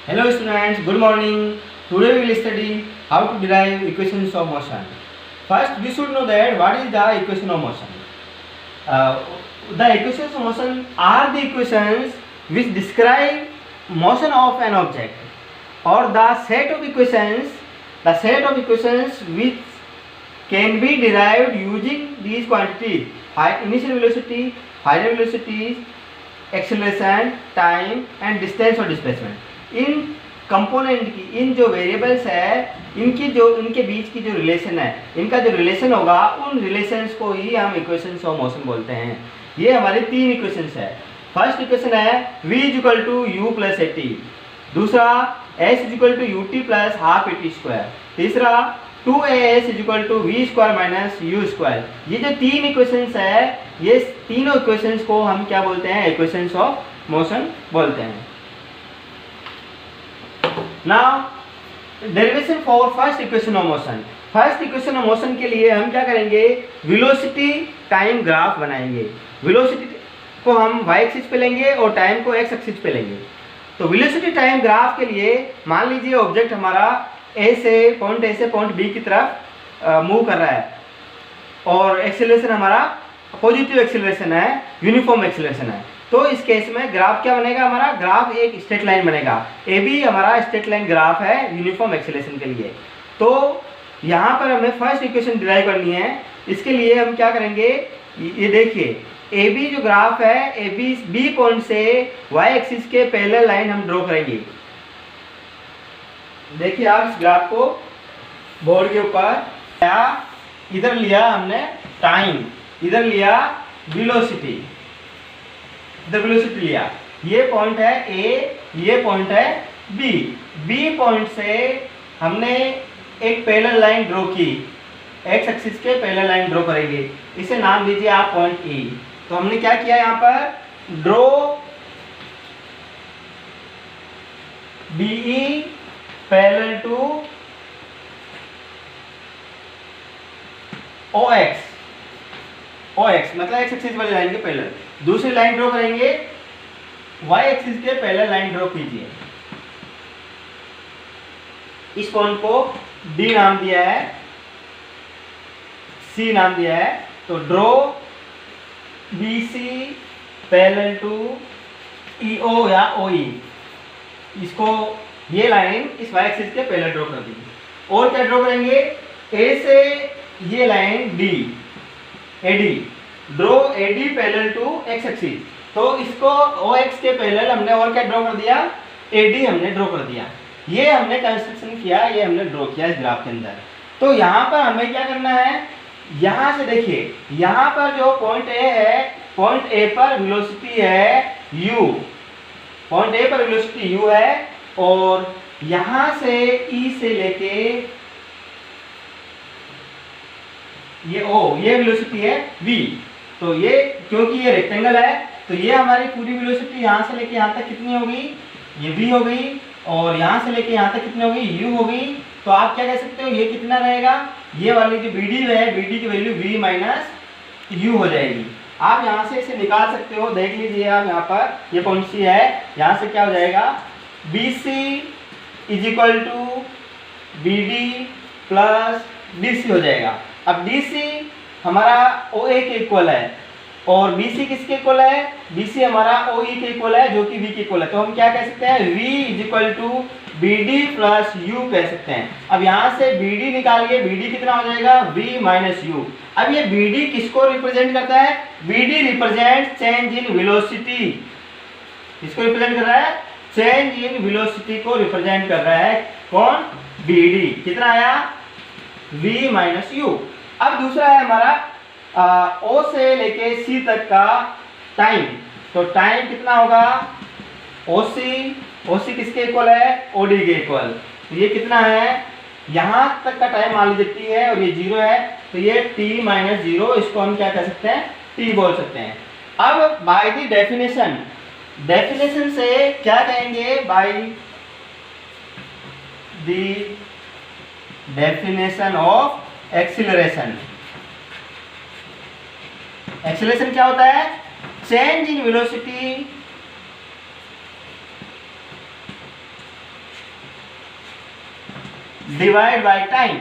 Hello students, good morning. Today we will study how to derive equations of motion. First we should know that what is the equation of motion. The equations of motion are the equations which describe motion of an object, or the set of equations which can be derived using these quantities: initial velocity, final velocity, acceleration, time and distance or displacement. In component की, इन जो variables है, इनके बीच की जो relation है, इनका जो relation होगा, उन रिलेशंस को ही हम इक्वेशंस ऑफ मोशन बोलते हैं। ये हमारे तीन इक्वेशंस है। फर्स्ट इक्वेशन है v equal to u plus a t, दूसरा s equal to u t plus half a t square, तीसरा 2as equal to v square minus u square. ये जो तीन इक्वेशंस है, ये तीनों इक्वेशंस को हम क्या बोलते हैं? इक्वेशंस ऑफ मोशन बोलते हैं। Now derivation for first equation of motion. First equation of motion के लिए हम क्या करेंगे? वेलोसिटी टाइम ग्राफ बनाएंगे। वेलोसिटी को हम y एक्सिस पे लेंगे और टाइम को x एक्सिस पे लेंगे। तो वेलोसिटी टाइम ग्राफ के लिए मान लीजिए ऑब्जेक्ट हमारा A से पॉइंट B की तरफ मूव कर रहा है और एक्सेलरेशन हमारा पॉजिटिव एक्सेलरेशन है, यूनिफॉर्म एक्सेलरेशन है। तो इस केस में ग्राफ क्या बनेगा? हमारा ग्राफ एक स्ट्रेट लाइन बनेगा। ए बी हमारा स्ट्रेट लाइन ग्राफ है यूनिफॉर्म एक्सेलरेशन के लिए। तो यहाँ पर हमें फर्स्ट इक्वेशन डिराइव करनी है। इसके लिए हम क्या करेंगे? ये देखिए, ए बी जो ग्राफ है, ए बी बी पॉइंट से वाई एक्सिस के पैरेलल लाइन हम ड्रॉ करेंगे। देखिए आप इस ग्राफ को बोर्ड के ऊपर, इधर लिया हमने टाइम, इधर लिया वेलोसिटी, इधर वेलोसिटी लिया। ये पॉइंट है ए, ये पॉइंट है बी। बी पॉइंट से हमने एक पैरेलल लाइन ड्रॉ की, एक्स एक्सिस के पैरेलल लाइन ड्रॉ करेंगे। इसे नाम दीजिए आप पॉइंट ई। तो हमने क्या किया यहाँ पर? Draw BE parallel to O x मतलब एक्स एक्सिस वाली लाइन के पैरेलल। दूसरी लाइन ड्रॉ करेंगे, वाई एक्सिस के पैरेलल लाइन ड्रॉ कीजिए। इस पॉइंट को डी नाम दिया है, सी नाम दिया है। तो draw B C parallel to E O या ओ ई। इसको, ये लाइन इस वाई एक्सिस के पैरेलल ड्रॉ कर देंगे। और क्या ड्रॉ करेंगे? ए से ये line D, AD, draw AD parallel to x axis. तो इसको ओ एक्स के पैरेलल हमने और क्या ड्रॉ कर दिया? एडी हमने ड्रॉ कर दिया। ये हमने कंस्ट्रक्शन किया, ये हमने ड्रॉ किया इस ग्राफ के अंदर। तो यहाँ पर हमें क्या करना है? यहाँ से देखिए, यहाँ पर जो पॉइंट ए है, पॉइंट ए पर वेलोसिटी है u, पॉइंट ए पर वेलोसिटी u है, और यहाँ से ई से लेके ये ओ, ये वेलोसिटी है v। तो ये, क्योंकि ये रेक्टेंगल है, तो ये हमारी पूरी वेलोसिटी यहाँ से लेके यहाँ तक कितनी होगी? ये v हो गई, और यहाँ से लेके यहाँ तक कितनी होगी? u हो गई। तो आप क्या कह सकते हो? ये कितना रहेगा? ये वाली जो BD है, BD की वैल्यू v माइनस u हो जाएगी। आप यहाँ से इसे निकाल सकते हो। देख लीजिए आप, यहाँ पर ये पॉइंट सी है, यहाँ से क्या हो जाएगा? BC is equal to BD plus DC हो जाएगा। अब DC हमारा OA के इक्वल है, और BC किसके इक्वल है? BC हमारा OE के इक्वल है, जो कि V के इक्वल है। तो हम क्या कह सकते हैं? V is equal to BD plus U कह सकते हैं। अब यहाँ से BD निकालिए, BD कितना हो जाएगा? V minus U। अब ये BD किसको रिप्रेजेंट करता है? BD represent change in velocity. किसको रिप्रेजेंट कर रहा है? चेंज इन वेलोसिटी को रिप्रेजेंट कर रहा है। कौन? BD। कितना आया? V minus U। अब दूसरा है हमारा O से लेके C तक का टाइम। तो टाइम कितना होगा? OC किसके इक्वल है? OD के इक्वल। तो ये कितना है? यहाँ तक का टाइम मान लीजिए t है, और ये 0 है, तो ये t माइनस 0, इसको हम क्या कह सकते हैं? t बोल सकते हैं। अब बाय द डेफिनेशन, डेफिनेशन से क्या कहेंगे? By the definition of acceleration. Acceleration क्या होता है? Change in velocity divide by time.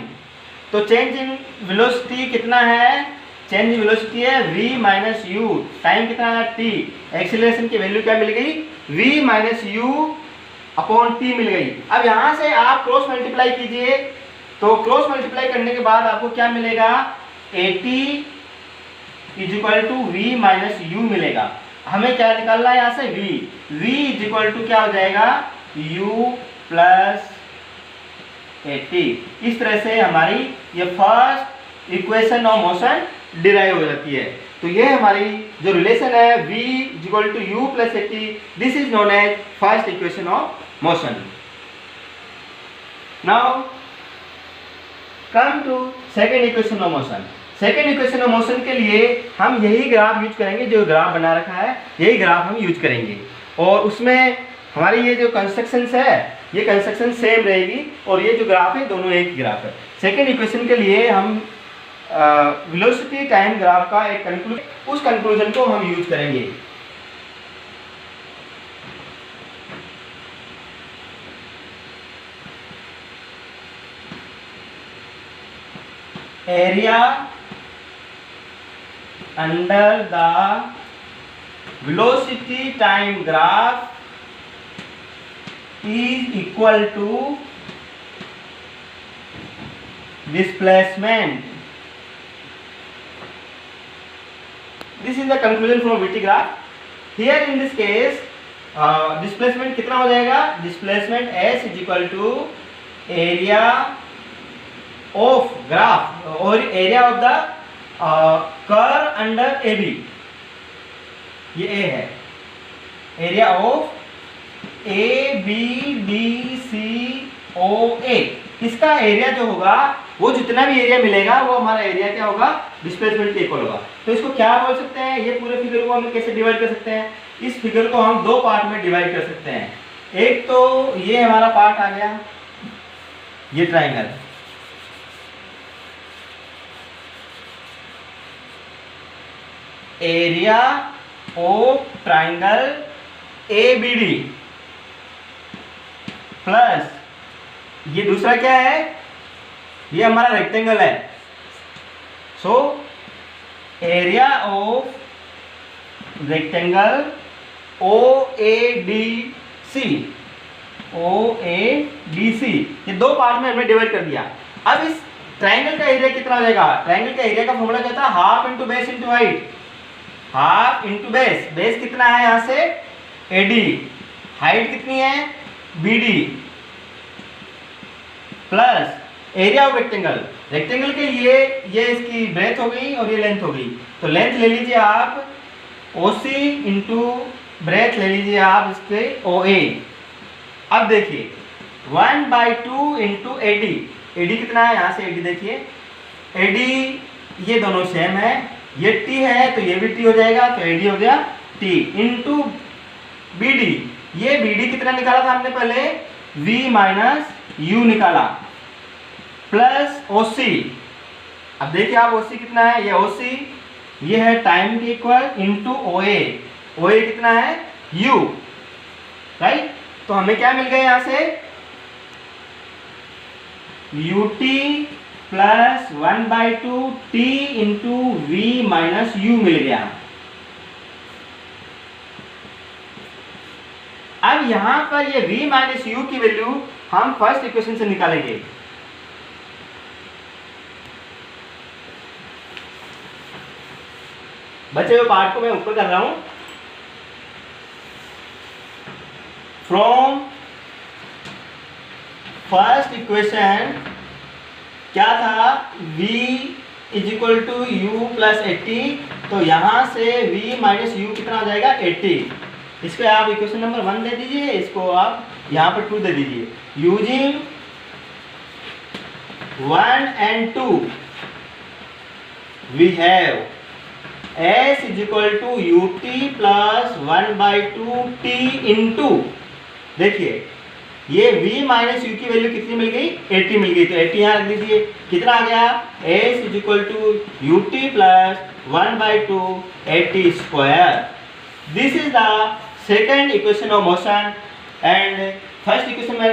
तो चेंज इन वेलोसिटी कितना है, चेंज इन वेलोसिटी है v माइनस यू, टाइम कितना है t, एक्सीलरेशन की वैल्यू क्या मिल गई v minus u upon t मिल गई। अब यहाँ से आप क्रॉस मल्टीप्लाई कीजिए, तो क्रॉस मल्टीप्लाई करने के बाद आपको क्या मिलेगा, AT is equal to v minus u मिलेगा। हमें क्या निकालना है यहाँ से v इज इक्वल टू क्या हो जाएगा u प्लस AT। इस तरह से हमारी ये first equation of motion derive हो जाती है। तो ये हमारी जो रिलेशन है v is equal to u plus AT, this is known as first equation of motion. Now come to second equation of motion. Second equation of motion के लिए हम यही ग्राफ यूज करेंगे, जो ग्राफ बना रखा है यही ग्राफ हम यूज करेंगे, और उसमें हमारी ये जो कंस्ट्रक्शंस है ये कंस्ट्रक्शन सेम रहेगी, और ये जो ग्राफ है दोनों एक ही ग्राफ है। सेकेंड इक्वेशन के लिए हम वेलोसिटी टाइम ग्राफ का एक उस कंक्लूजन को हम यूज करेंगे। Area under the velocity time graph is equal to displacement. This is the conclusion from VT graph. Here in this case displacement कितना हो जाएगा, displacement S is equal to area of graph और area of the curve under AB, ये A है, area of ABDCOA, इसका area जो होगा वो जितना भी एरिया मिलेगा वो हमारा एरिया क्या होगा, डिस्प्लेसमेंट के इक्वल होगा। तो इसको क्या बोल सकते हैं, ये पूरे फिगर को हम कैसे डिवाइड कर सकते हैं, इस फिगर को हम दो पार्ट में डिवाइड कर सकते हैं। एक तो ये हमारा पार्ट आ गया, ये triangle, area of triangle ABD plus ये दूसरा क्या है, ये हमारा रेक्टेंगल है। So area of rectangle OADC, ये दो पार्ट में हमने डिवाइड कर दिया। अब इस ट्राइंगल का एरिया कितना हो जाएगा, ट्राइंगल का एरिया का फॉर्मूला क्या था, half into base into height, half into base, base कितना है यहाँ से AD, हाइट कितनी है BD, plus area of rectangle, rectangle के लिए ये इसकी ब्रेथ हो गई और ये लेंथ हो गई, तो लेंथ ले लीजिए आप OC इंटू ब्रेथ ले लीजिए आप इसके OA। अब देखिए 1/2 इंटू AD, AD कितना है यहाँ से AD देखिए, AD ये दोनों सेम है, ये T है तो ये भी T हो जाएगा, तो AD हो गया T इंटू BD, ये BD कितना निकाला था हमने पहले, V माइनस U निकाला, प्लस OC। अब देखिए आप OC कितना है, ये OC ये है टाइम के इक्वल इंटू OA, OA कितना है U, राइट। तो हमें क्या मिल गया यहाँ से UT plus 1/2 T into V minus U मिल गया। अब यहां पर ये v माइनस यू की वैल्यू हम फर्स्ट इक्वेशन से निकालेंगे। बचे हुए पार्ट को मैं ऊपर कर रहा हूं। फ्रॉम फर्स्ट इक्वेशन क्या था, v is equal to u plus 80, तो यहां से v माइनस यू कितना आ जाएगा 80। इसको आप इक्वेशन नंबर 1 दे दीजिए, इसको आप यहाँ पर 2 दे दीजिए। Using 1 and 2 we have S is equal to UT plus 1/2 T into, देखिए ये v माइनस यू की वैल्यू कितनी मिल गई, 80 मिल गई, तो 80 यहाँ रख दीजिए। कितना आ गया, S is equal to UT plus 1/2 80 square. This is the second equation of motion, and first equation में